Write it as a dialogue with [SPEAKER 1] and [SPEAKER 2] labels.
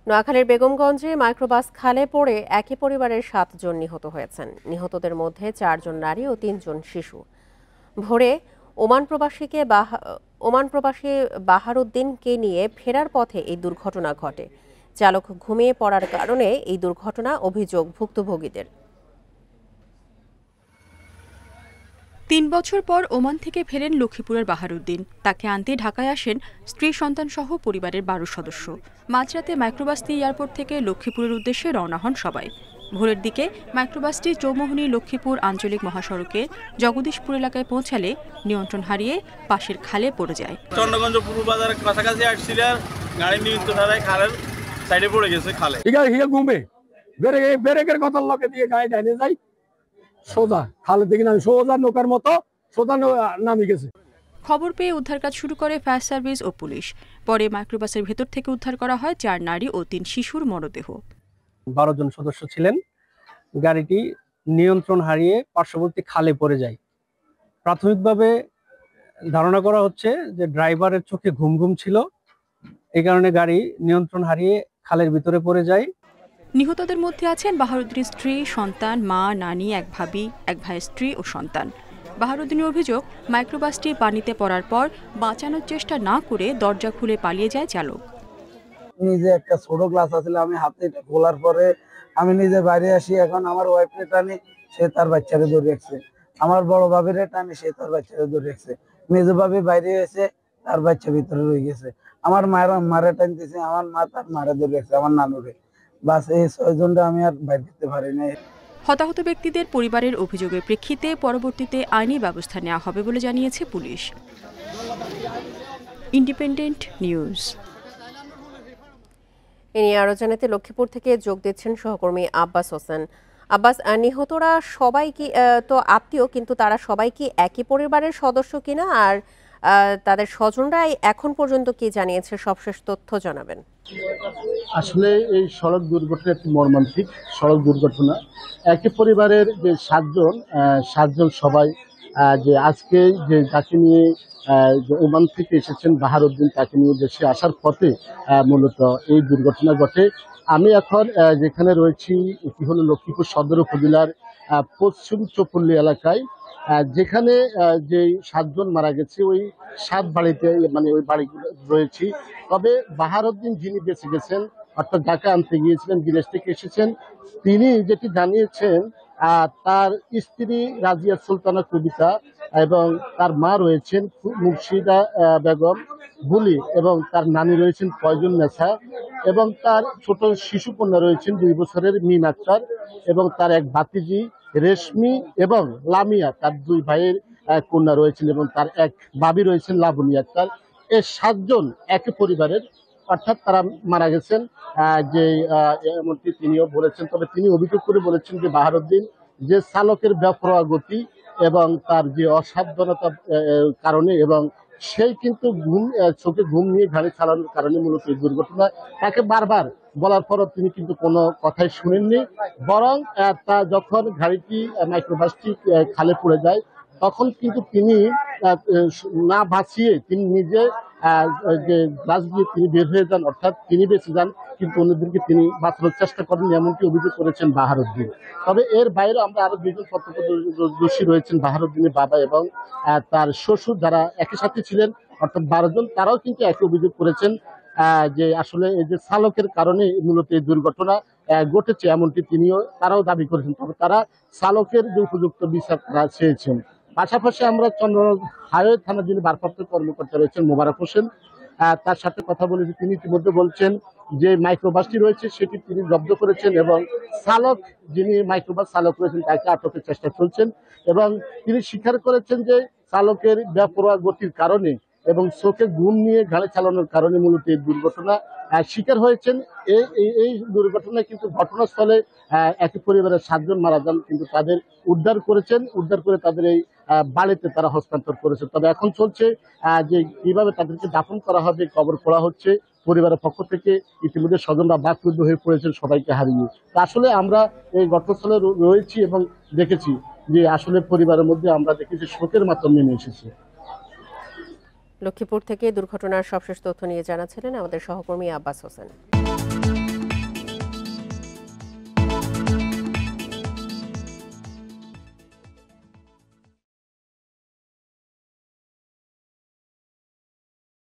[SPEAKER 1] নোয়াখালীর বেগমগঞ্জে মাইক্রোবাস খালে পড়ে একই পরিবারের ৭ জন নিহত হয়েছেন। নিহতদের মধ্যে ৪ জন নারী ও ৩ জন শিশু। ভোরে ওমান প্রবাসী বাহারউদ্দিনকে নিয়ে ফেরার পথে এই দুর্ঘটনা ঘটে। চালক ঘুমিয়ে পড়ার কারণে এই দুর্ঘটনা, অভিযোগ ভুক্তভোগীদের।
[SPEAKER 2] ৩ বছর পর ওমান থেকে ফেরেন লক্ষ্মীপুরের বাহারউদ্দিন। তাকে আনতে ঢাকায় আসেন স্ত্রী সন্তান সহ পরিবারের ১২ সদস্য। মাঝরাতে মাইক্রোবাসটি এয়ারপোর্ট থেকে লক্ষ্মীপুরের উদ্দেশ্যে রওনা হন সবাই। ভোরের দিকে মাইক্রোবাসটি চৌমোহনী লক্ষ্মীপুর আঞ্চলিক মহাসড়কে জগদীশপুর এলাকায় পৌঁছালে নিয়ন্ত্রণ হারিয়ে পাশের খালে পড়ে যায়।
[SPEAKER 3] চন্দ্রগঞ্জ পূর্ব বাজারের কাছাকাছি আসছিল, গাড়ি নিয়ন্ত্রণ হারায় খালের সাইডে পড়ে গেছে। খালে
[SPEAKER 4] ব্রেকের কথা লকে দিয়ে গাড়ি ডাইনে যায়, সোজা খালে দেখি না, সোজা নৌকার মতো সোজা নামি গেছে।
[SPEAKER 2] খবর পেয়ে উদ্ধার কাজ শুরু করে ফায়ার সার্ভিস ও পুলিশ। পরে মাইক্রোবাসের ভেতর থেকে উদ্ধার করা হয় ৪ নারী ও ৩ শিশুর মরদেহ।
[SPEAKER 5] ১২ জন সদস্য ছিলেন। গাড়িটি নিয়ন্ত্রণ হারিয়ে পার্শ্ববর্তী খালে পড়ে যায়। প্রাথমিকভাবে ধারণা করা হচ্ছে যে ড্রাইভারের চোখে ঘুম ঘুম ছিল, এই কারণে গাড়ি নিয়ন্ত্রণ হারিয়ে খালের ভিতরে পড়ে যায়।
[SPEAKER 2] নিহতদের মধ্যে আছেন বাহারউদ্দিনের স্ত্রী, সন্তান, মা, নানি, এক ভাবি, এক ভাইয়ের স্ত্রী ও সন্তান। বাহারউদ্দিনের অভিযোগ, মাইক্রোবাসটি পানিতে পড়ার পর বাঁচানোর চেষ্টা না করে দরজা খুলে পালিয়ে যায় চালক।
[SPEAKER 6] নিজে একটা ছোট গ্লাস আছিল, আমি হাতে খোলার পরে আমি নিজে বাইরে আসি। এখন আমার ওয়াইফকে টানি, সে তার বাচ্চাকে ধরে রাখছে। আমার বড় ভাবির টানি, সে তার বাচ্চাকে ধরে রাখছে। মেজো ভাবি বাইরে এসে তার বাচ্চা ভিতরে রয়ে গেছে। আমার মারে টানতেছে, আমার মা তার মারে ধরে রাখছে, আমার নানুরে। বাস এই ৬ জনটা আমি আর বাইরে দিতে পারি না।
[SPEAKER 2] হতাহত ব্যক্তিদের পরিবারের অভিযোগের প্রেক্ষিতে পরবর্তীতে আইনি ব্যবস্থা নেওয়া হবে বলে জানিয়েছে পুলিশ। Independent news.
[SPEAKER 1] এ নিয়ে আরো জানাতে লক্ষ্মীপুর থেকে যোগ দিচ্ছেন সহকর্মী আব্বাস হোসেন। আব্বাস, নিহতরা সবাই কি তো আত্মীয়, কিন্তু তারা সবাই কি একই পরিবারের সদস্য কিনা, আর তাদের স্বজনরা এখন পর্যন্ত কি জানিয়েছে, সবশেষ তথ্য জানাবেন।
[SPEAKER 7] আসলে এই সড়ক দুর্ঘটনা একটি মর্মান্তিক সড়ক দুর্ঘটনা। একই পরিবারের যে ৭ জন সবাই যে আজকে যে যাকে নিয়ে ওমান থেকে এসেছেন বাহারউদ্দিন, তাকে নিয়ে দেশে আসার পথে মূলত এই দুর্ঘটনা ঘটে। আমি এখন যেখানে রয়েছি এটি হলো লক্ষ্মীপুর সদর উপজেলার পশ্চিম চৌপল্লী এলাকায়, যেখানে যে ৭ জন মারা গেছে ওই ৭ বাড়িতে, মানে ওই বাড়িগুলো রয়েছি। তবে বাহারউদ্দিন যিনি বেঁচে গেছেন, অর্থাৎ ঢাকা আনতে গিয়েছিলেন, বিদেশ থেকে এসেছেন, তিনি যেটি জানিয়েছেন তার স্ত্রী রাজিয়া সুলতানা কবিতা এবং তার মা রয়েছেন মুর্শিদা বেগম বুলি এবং তার নানি রয়েছেন ফয়জুন নেসা এবং তার ছোট শিশু কন্যা রয়েছেন ২ বছরের মিন আক্তার এবং তার এক ভাতিজি রেশমি এবং লামিয়া, তার ২ ভাইয়ের কন্যা রয়েছেন এবং তার এক ভাবি রয়েছেন লাবণী আক্তার। এই ৭ জন একই পরিবারের, অর্থাৎ তারা মারা গেছেন। যে এমনটি তিনিও বলেছেন। তবে তিনি অভিযোগ করে বলেছেন যে বাহারউদ্দিন যে চালকের বেপরোয়া গতি এবং তার যে অসাবধানতার কারণে, এবং সেই কিন্তু চোখে ঘুম নিয়ে গাড়ি চালানোর কারণে মূলত এই দুর্ঘটনা। তাকে বারবার বলার পরও তিনি কিন্তু কোনো কথাই শুনেননি, বরং তা যখন গাড়িটি মাইক্রোবাসটি খালে পড়ে যায় তখন কিন্তু তিনি না বাঁচিয়ে তিনি নিজে যে গ্লাস দিয়ে তিনি বের হয়ে যান, অর্থাৎ তিনি বেঁচে যান, কিন্তু অন্যদেরকে তিনি বাঁচানোর চেষ্টা করেন, এমনটি অভিযোগ করেছেন বাহারউদ্দিন। তবে এর বাইরে আমরা আরো ২ জন প্রত্যক্ষদর্শী রয়েছেন, বাহারউদ্দিনের বাবা এবং তার শ্বশুর, যারা একই সাথে ছিলেন, অর্থাৎ ১২ জন। তারাও কিন্তু একই অভিযোগ করেছেন যে আসলে এই যে চালকের কারণে মূলত এই দুর্ঘটনা ঘটেছে, এমনটি তারাও দাবি করেছেন। তবে তারা চালকের যে উপযুক্ত বিচার তারা চেয়েছেন। পাশাপাশি আমরা চন্দ্রগঞ্জ হাইওয়ে থানার যিনি ভারপ্রাপ্ত কর্মকর্তা রয়েছেন মোবারক হোসেন, তার সাথে কথা বলেছি। তিনি ইতিমধ্যে বলছেন যে মাইক্রোবাসটি রয়েছে সেটি তিনি জব্দ করেছেন এবং চালক, যিনি মাইক্রোবাস চালক রয়েছেন, তাকে আটকের চেষ্টা চলছেন এবং তিনি স্বীকার করেছেন যে চালকের বেপরোয়া গতির কারণে এবং চোখে ঘুম নিয়ে গাড়ি চালানোর কারণে মূলত এই দুর্ঘটনা শিকার হয়েছেন। এই দুর্ঘটনায় কিন্তু ঘটনাস্থলে একই পরিবারের ৭ জন মারা যান, কিন্তু তাদের উদ্ধার করে তাদের এই বাড়িতে তারা হস্তান্তর করেছে। তবে এখন চলছে যে কিভাবে তাদেরকে দাফন করা হবে, কবর খোঁড়া হচ্ছে। পরিবারের পক্ষ থেকে ইতিমধ্যে স্বজনরা বাকরুদ্ধ হয়ে পড়েছেন সবাইকে হারিয়ে। আসলে আমরা এই ঘটনাস্থলে রয়েছি এবং দেখেছি যে আসলে পরিবারের মধ্যে আমরা দেখেছি শোকের মাধ্যমে নেমে এসেছে।
[SPEAKER 1] লক্ষ্মীপুর থেকে দুর্ঘটনার সবশেষ তথ্য নিয়ে জানাচ্ছিলেন আমাদের সহকর্মী আব্বাস হোসেন।